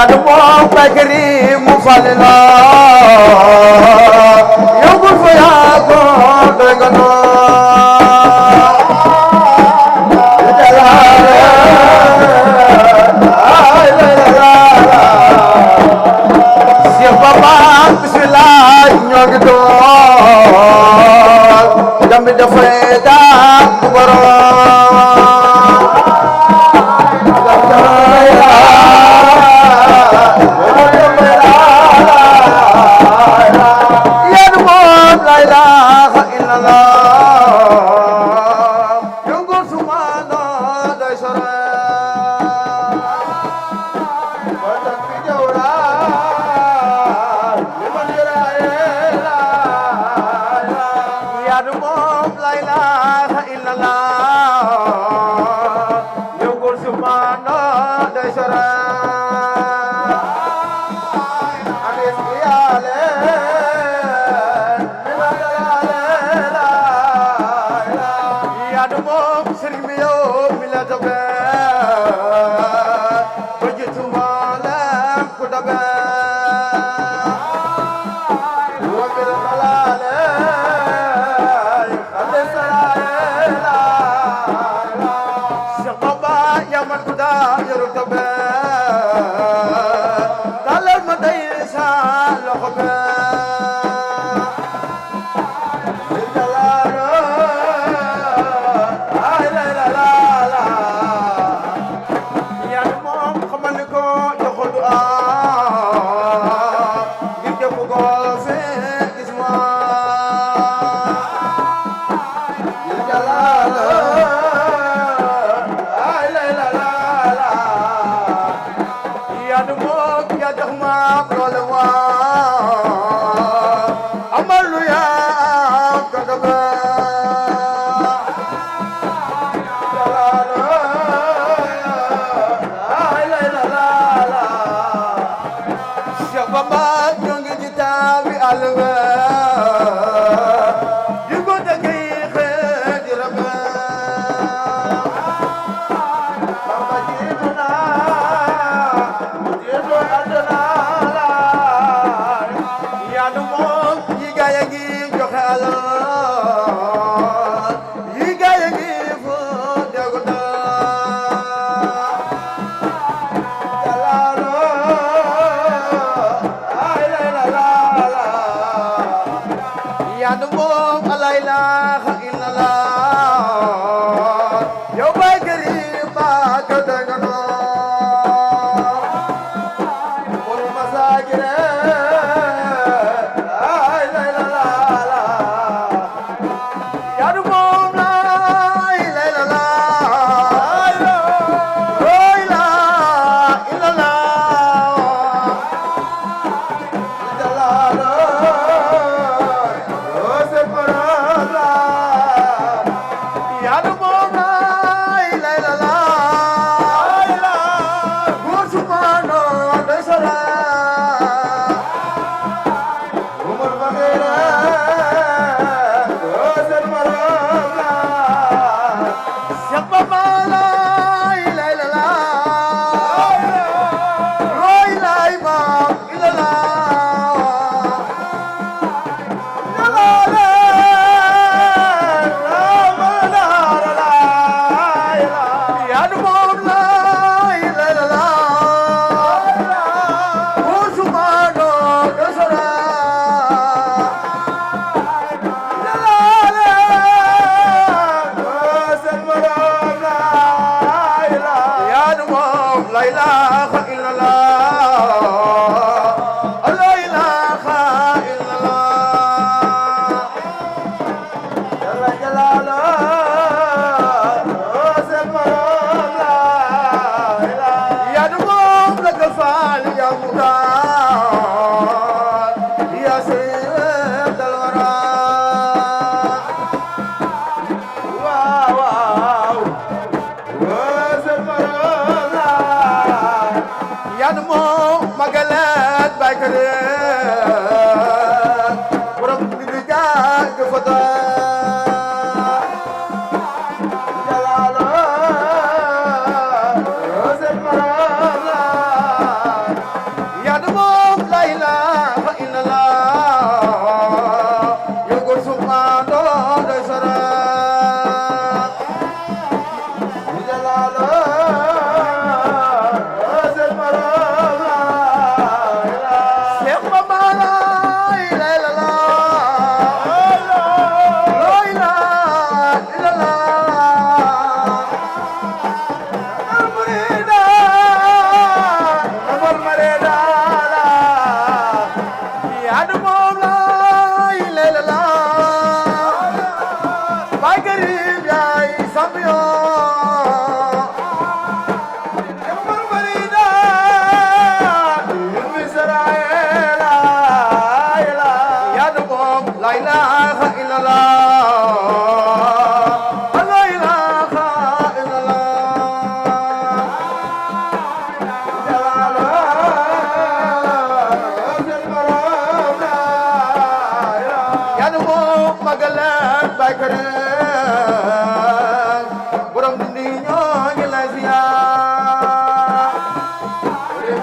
دموع بكري مفللا يقول فيا قدنا بسم الله نقدر جنب دفيدا يا نمام لا اله الا الله يقول سبحانه دشرا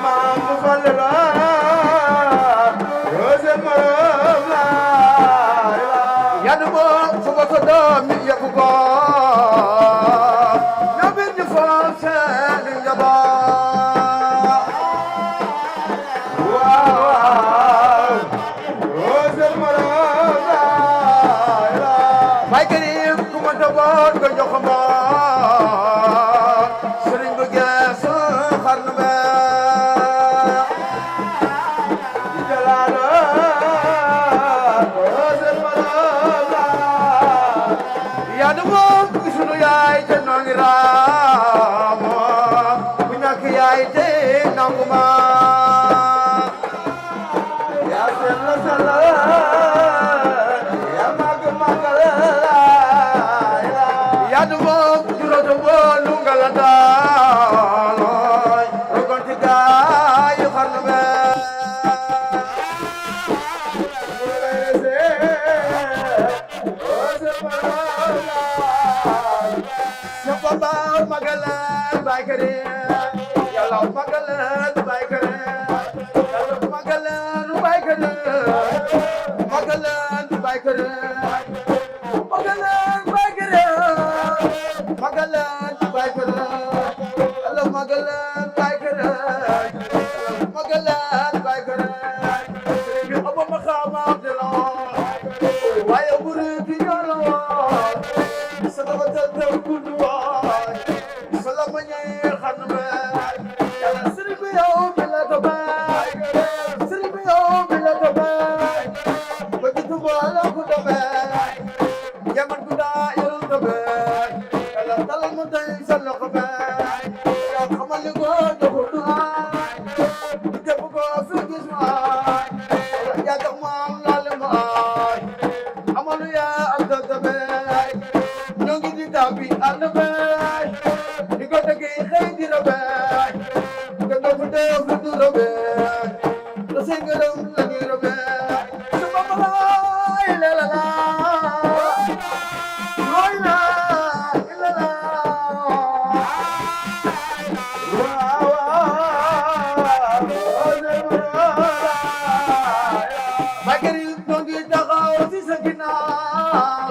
maam mu fal la roose maam la yadu mo fuba ko doom mi yëpp ko ñoo bind foom seen njaboot waaw roose maam la bay karim ku ma dogoon ko jox ma sëriñ bu geesu xarnu be di jalaalo roose maam la yaa du moom sunu yaay te noo ngi raamo ku ñàkk yaay te nangu ma yaa seen la sala yaa màgg màggal yaa du moom juróoto boolu nga la daaloy rogonti gaayu xarnu be Baba magalan baikare yalla magalan baikare yalla magalan baikare magalan baikare magalan baikare magalan baikare yalla magalan baikare magalan baikare bi aba makama abdallah wa ya buriti yalla sadawata tawkudu salamanya khanbe yalla sirbi yow bila tabay sirbi yow bila tabay bagitu wala ku tabay yaman ku da yul tabay yalla talal mo tay salo tabay ya xamal ko do du ay ke bu ko fi gis ma ya tax ma lal ma amalu ya am tabay ñongi di tabi anabay di ko dege xey di robay ko do fu de fu du robay do sengaram la ni robay sama balay la la la loy la la la magari ñongi taxaw ci sa ginnaaw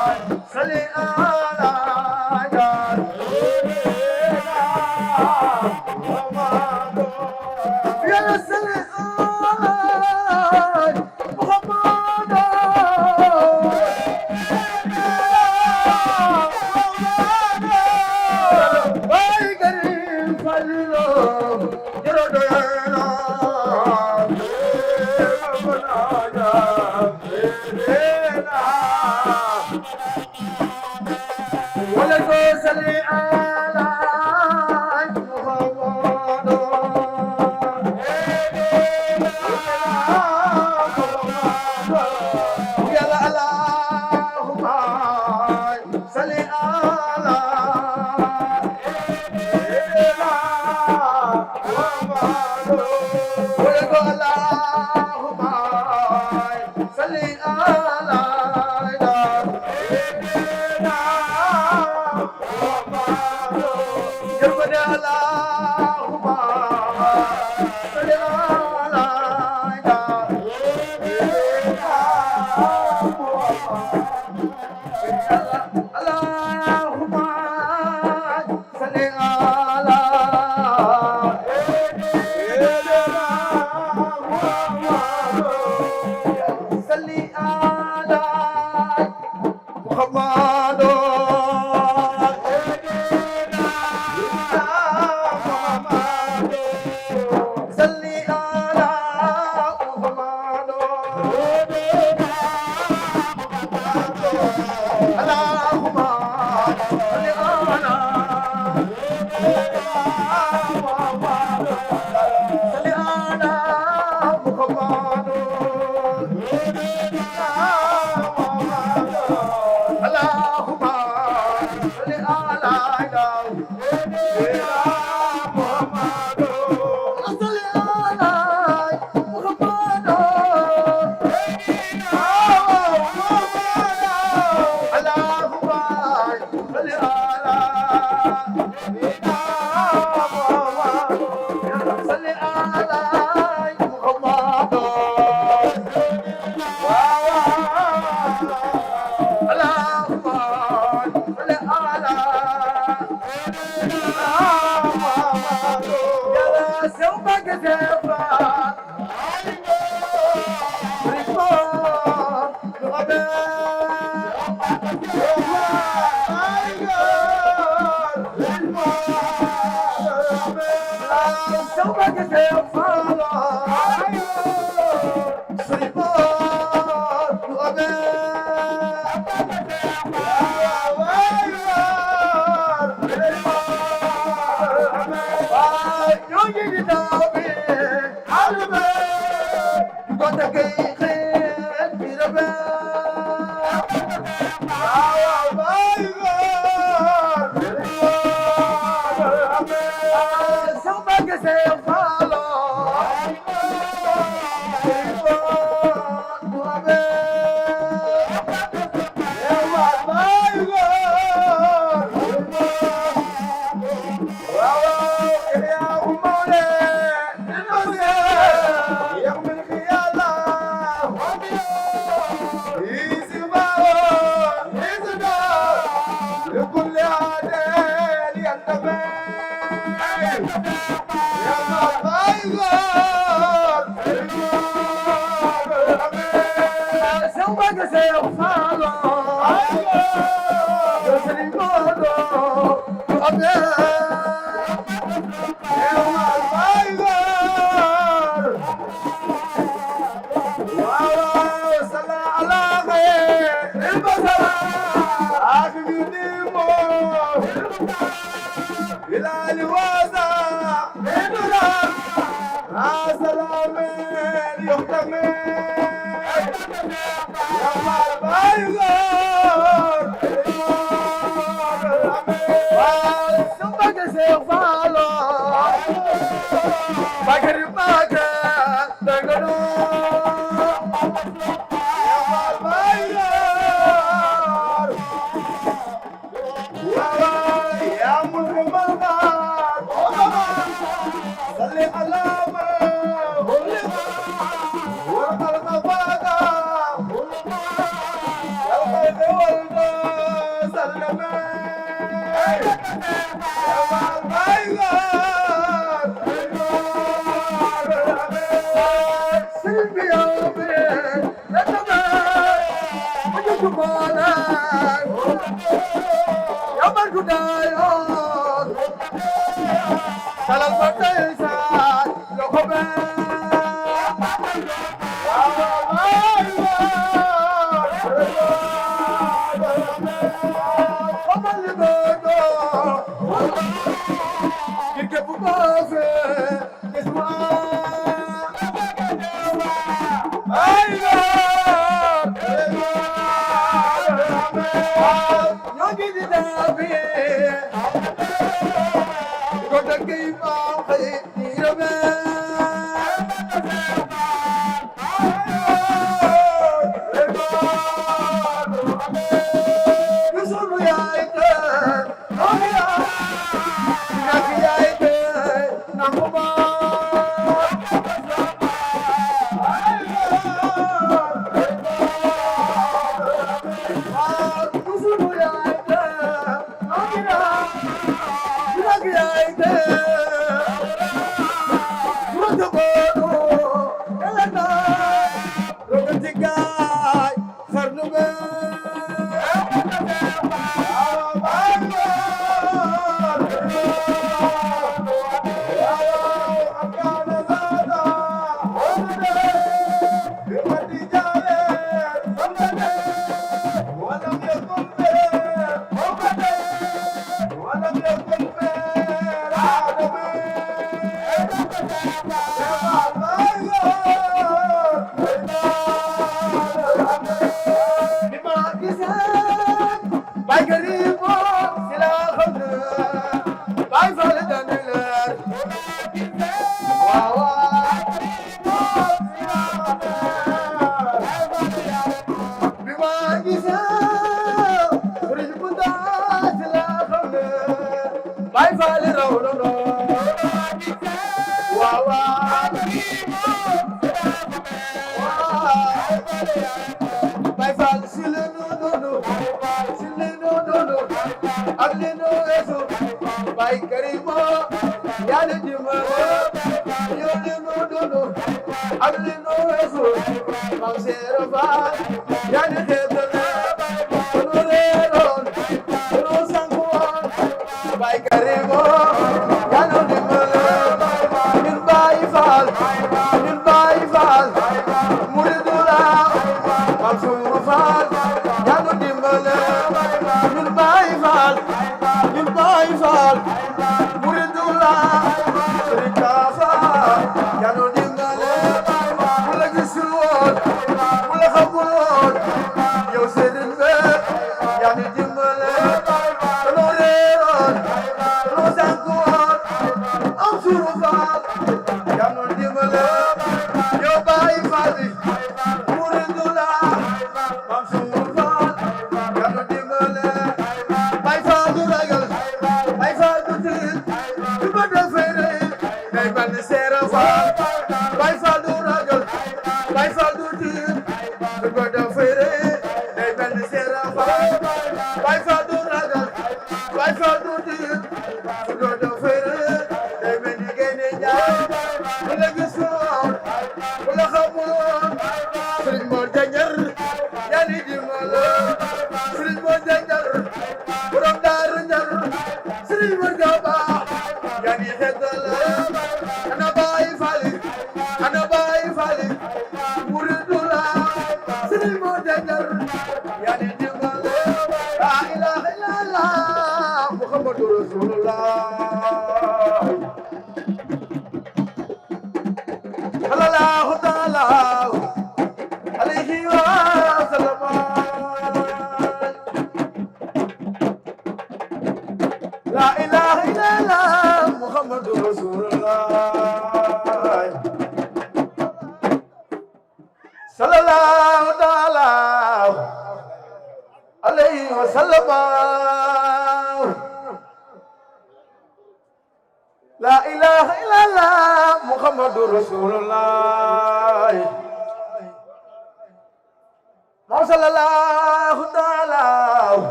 Well done.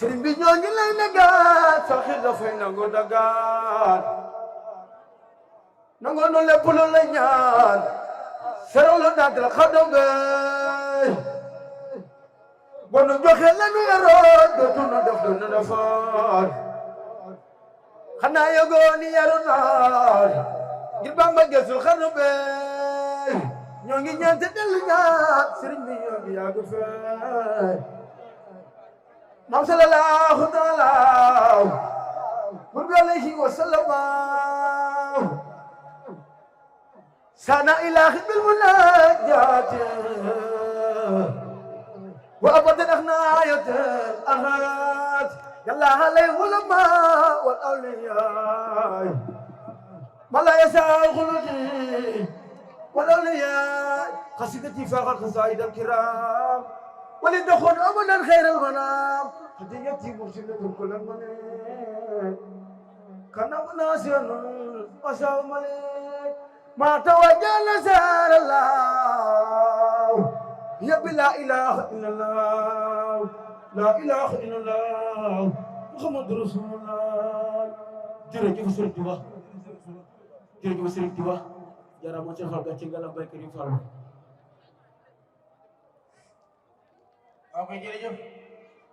sëriñ bi ñoo ngi lay nagaat sa xel dafay nangu dagaat nangu nu lépp lu la ñaan seraw la naatal xadam be bonu joxe la nu yaroon dootu nu def du nu defoon xanaa yëgoo ni yaru naar ngir Bamba gesul xarnu be ñoo ngi ñeente dellu ñaan sëriñ bi ñoo ngi yàgg fee Mam sallallahu taala alayhi wa sallam sana ilahi bil munajat wa abadan akhnayat ahad yalla alayhi ulama wal awliya mala yasa khuludi wal awliya qasidati faqat qasaid al kiram ولدخل أبدا خير الغنام هديتي مرسلة كل المنام كان مناسيا وشاو ملك ما توجه نزار الله يا بلا إله إلا الله لا إله إلا الله محمد رسول الله جرجف سرق دوا جرجف سرق دوا جرى ما تخلق تجعل باي كريم فارو ok jërëjëf